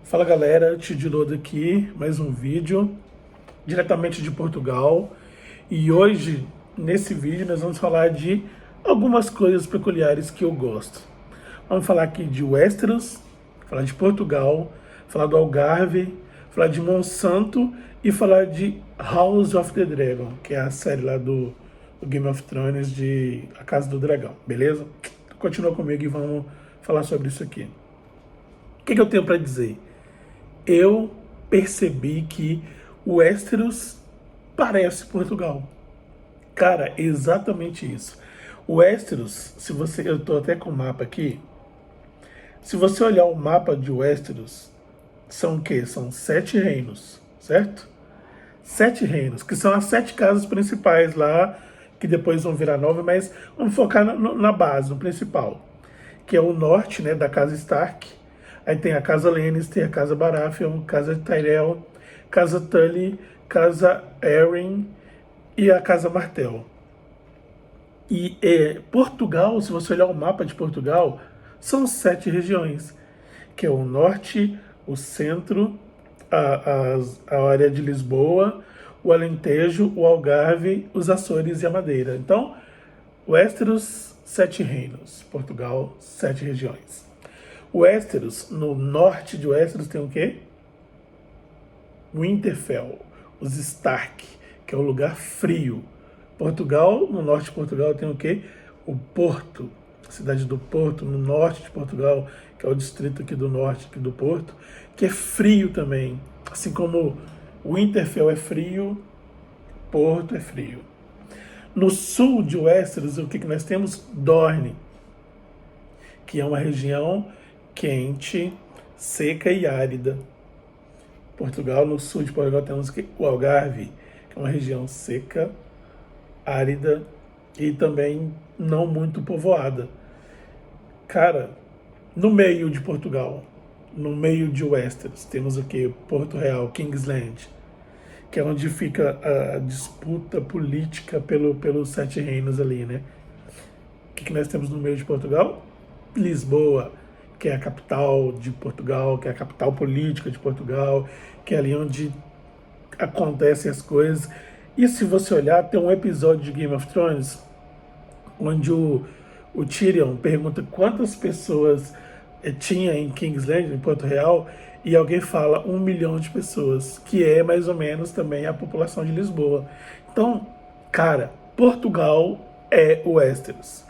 Fala galera, Tio Dilodo aqui, mais um vídeo diretamente de Portugal. E hoje, nesse vídeo, nós vamos falar de algumas coisas peculiares que eu gosto. Vamos falar aqui de Westeros, falar de Portugal, falar do Algarve, falar de Monsanto e falar de House of the Dragon, que é a série lá do Game of Thrones, de A Casa do Dragão, beleza? Então, continua comigo e vamos falar sobre isso aqui. O que eu tenho para dizer? Eu percebi que o Westeros parece Portugal. Cara, exatamente isso. O Westeros, se você, eu tô até com o mapa aqui. Se você olhar o mapa de Westeros, são o quê? São 7 reinos, certo? 7 reinos, que são as 7 casas principais lá, que depois vão virar 9, mas vamos focar na base, no principal, que é o norte, né, da casa Stark. Aí tem a casa Lannister, a casa Baratheon, casa Tyrell, casa Tully, casa Arryn e a casa Martell. E Portugal, se você olhar o mapa de Portugal, são 7 regiões, que é o norte, o centro, a área de Lisboa, o Alentejo, o Algarve, os Açores e a Madeira. Então, Westeros, 7 reinos. Portugal, 7 regiões. Westeros, no norte de Westeros tem o quê? Winterfell, os Stark, que é o lugar frio. Portugal, no norte de Portugal tem o quê? O Porto, a cidade do Porto, no norte de Portugal, que é o distrito aqui do norte, aqui do Porto, que é frio também. Assim como Winterfell é frio, Porto é frio. No sul de Westeros, o que nós temos? Dorne, que é uma região quente, seca e árida. Portugal, no sul de Portugal, temos o Algarve, que é uma região seca, árida e também não muito povoada. Cara, no meio de Portugal, no meio de Westeros, temos o que? Porto Real, Kingsland, que é onde fica a disputa política pelos 7 reinos ali, né? O que nós temos no meio de Portugal? Lisboa, que é a capital de Portugal, que é a capital política de Portugal, que é ali onde acontecem as coisas. E se você olhar, tem um episódio de Game of Thrones onde o Tyrion pergunta quantas pessoas tinha em Kingsland, em Porto Real, e alguém fala 1 milhão de pessoas, que é mais ou menos também a população de Lisboa. Então, cara, Portugal é o Westeros.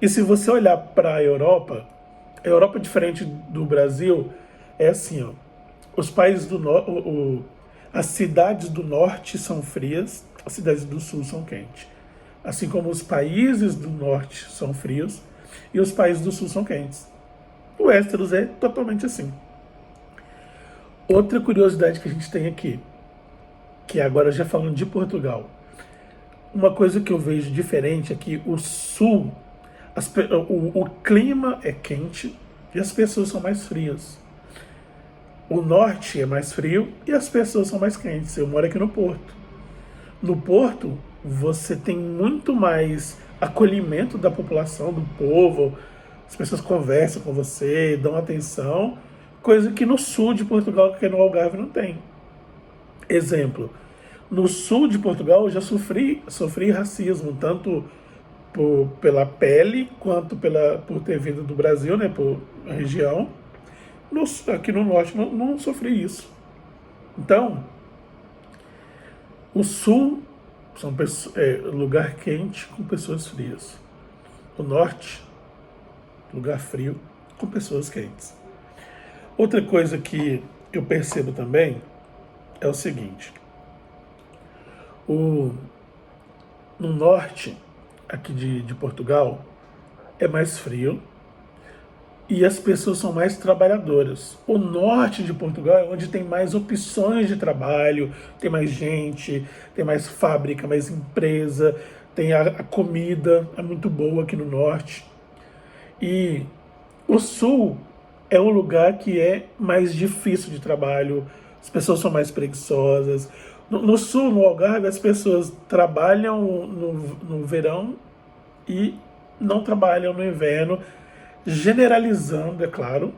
E se você olhar para a Europa, diferente do Brasil, é assim, ó, os países do norte, as cidades do norte são frias, as cidades do sul são quentes. Assim como os países do norte são frios e os países do sul são quentes. O Westeros é totalmente assim. Outra curiosidade que a gente tem aqui, que agora já falando de Portugal, uma coisa que eu vejo diferente é que o sul, o clima é quente e as pessoas são mais frias. O norte é mais frio e as pessoas são mais quentes. Eu moro aqui no Porto. No Porto, você tem muito mais acolhimento da população, do povo. As pessoas conversam com você, dão atenção, coisa que no sul de Portugal, que é no Algarve, não tem. Exemplo, no sul de Portugal eu já sofri racismo, tanto pela pele, quanto por ter vindo do Brasil, né, por região. Aqui no norte não sofri isso. Então, o sul são lugar quente com pessoas frias. O norte, lugar frio com pessoas quentes. Outra coisa que eu percebo também é o seguinte. No norte, aqui de Portugal, é mais frio e as pessoas são mais trabalhadoras. O norte de Portugal é onde tem mais opções de trabalho, tem mais gente, tem mais fábrica, mais empresa, tem a comida, é muito boa aqui no norte. E o sul é um lugar que é mais difícil de trabalho, as pessoas são mais preguiçosas. No sul, no Algarve, as pessoas trabalham no verão e não trabalham no inverno, generalizando, é claro.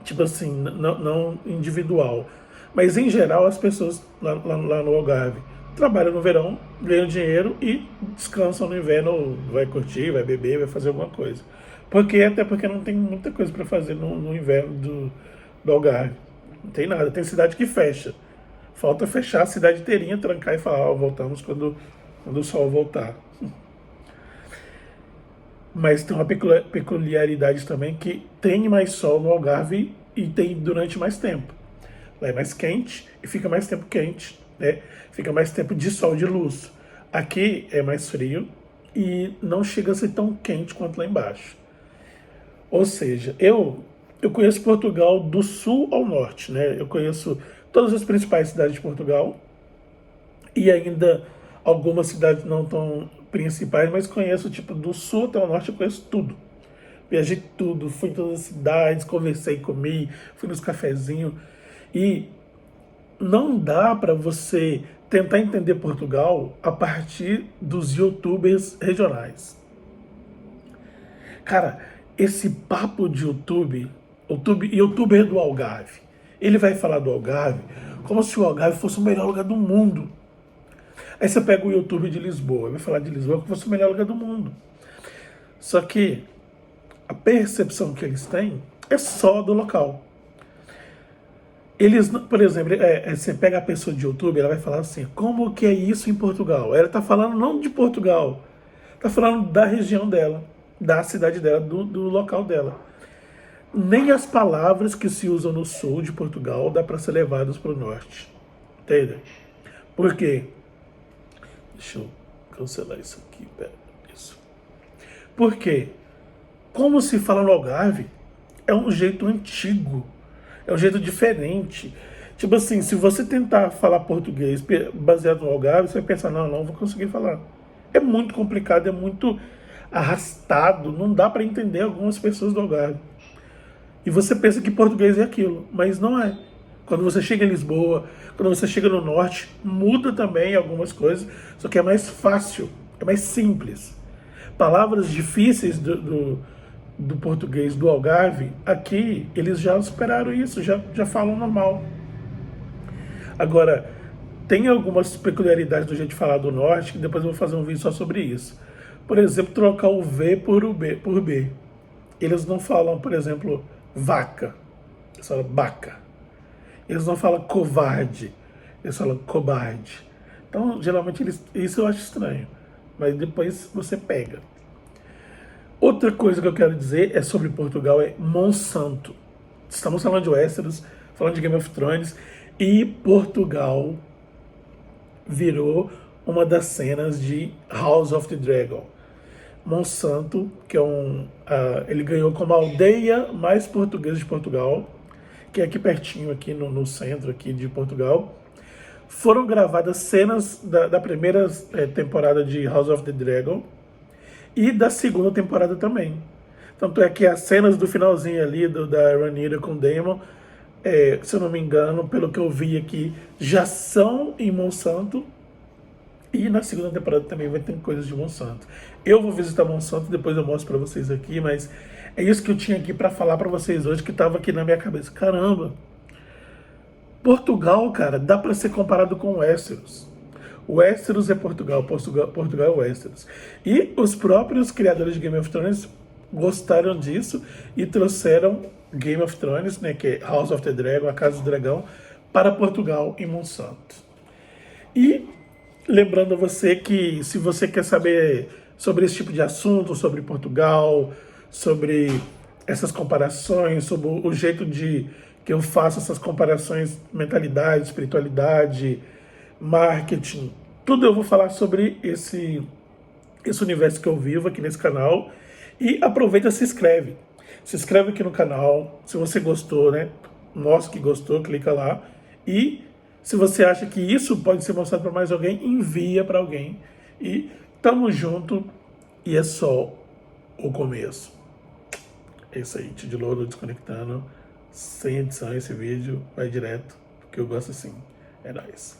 tipo assim, não individual. Mas em geral as pessoas lá no Algarve trabalham no verão, ganham dinheiro e descansam no inverno, vai curtir, vai beber, vai fazer alguma coisa. Até porque não tem muita coisa para fazer no inverno do Algarve. Não tem nada, tem cidade que fecha. Falta fechar a cidade inteirinha, trancar e falar, voltamos quando o sol voltar. Mas tem uma peculiaridade também que tem mais sol no Algarve e tem durante mais tempo. Lá é mais quente e fica mais tempo quente, né? Fica mais tempo de sol, de luz. Aqui é mais frio e não chega a ser tão quente quanto lá embaixo. Ou seja, eu conheço Portugal do sul ao norte, né? Eu conheço todas as principais cidades de Portugal e ainda algumas cidades não tão principais, mas conheço tipo do sul até o norte, eu conheço tudo. Viajei tudo, fui em todas as cidades, conversei, comi, fui nos cafezinhos e não dá para você tentar entender Portugal a partir dos YouTubers regionais. Cara, esse papo de YouTuber do Algarve, ele vai falar do Algarve como se o Algarve fosse o melhor lugar do mundo. Aí você pega o YouTube de Lisboa, vai falar de Lisboa como se fosse o melhor lugar do mundo. Só que a percepção que eles têm é só do local. Eles, por exemplo, você pega a pessoa de YouTube, ela vai falar assim, como que é isso em Portugal? Ela está falando não de Portugal, está falando da região dela, da cidade dela, do local dela. Nem as palavras que se usam no sul de Portugal dá para ser levadas para o norte. Entende? Por quê? Deixa eu cancelar isso aqui, pera, isso. Por quê? Como se fala no Algarve, é um jeito antigo, é um jeito diferente. Tipo assim, se você tentar falar português baseado no Algarve, você vai pensar, não vou conseguir falar. É muito complicado, é muito arrastado, não dá para entender algumas pessoas do Algarve. E você pensa que português é aquilo, mas não é. Quando você chega em Lisboa, quando você chega no norte, muda também algumas coisas, só que é mais fácil, é mais simples. Palavras difíceis do português do Algarve, aqui eles já superaram isso, já falam normal. Agora, tem algumas peculiaridades do jeito de falar do norte, que depois eu vou fazer um vídeo só sobre isso. Por exemplo, trocar o V por B. Eles não falam, por exemplo, vaca, eles falam baca. Eles não falam covarde, eles falam cobarde. Então, geralmente, isso eu acho estranho, mas depois você pega. Outra coisa que eu quero dizer é sobre Portugal, é Monsanto. Estamos falando de Westeros, falando de Game of Thrones, e Portugal virou uma das cenas de House of the Dragon. Monsanto, que é ele ganhou como a aldeia mais portuguesa de Portugal, que é aqui pertinho, aqui no centro aqui de Portugal. Foram gravadas cenas da primeira temporada de House of the Dragon e da segunda temporada também. Tanto é que as cenas do finalzinho ali da Rhaenyra com Daemon, se eu não me engano, pelo que eu vi aqui, já são em Monsanto. E na segunda temporada também vai ter coisas de Monsanto. Eu vou visitar Monsanto, depois eu mostro pra vocês aqui, mas é isso que eu tinha aqui pra falar pra vocês hoje, que tava aqui na minha cabeça. Caramba! Portugal, cara, dá pra ser comparado com Westeros. Westeros é Portugal, Portugal é Westeros. E os próprios criadores de Game of Thrones gostaram disso e trouxeram Game of Thrones, né, que é House of the Dragon, a Casa do Dragão, para Portugal e Monsanto. E lembrando a você que se você quer saber sobre esse tipo de assunto, sobre Portugal, sobre essas comparações, sobre o jeito que eu faço essas comparações, mentalidade, espiritualidade, marketing, tudo eu vou falar sobre esse universo que eu vivo aqui nesse canal. E aproveita e se inscreve. Se inscreve aqui no canal, se você gostou, né? Mostra que gostou, clica lá. E se você acha que isso pode ser mostrado para mais alguém, envia para alguém. E tamo junto. E é só o começo. É isso aí, Tid Louro desconectando. Sem edição esse vídeo, vai direto, porque eu gosto assim. É nóis.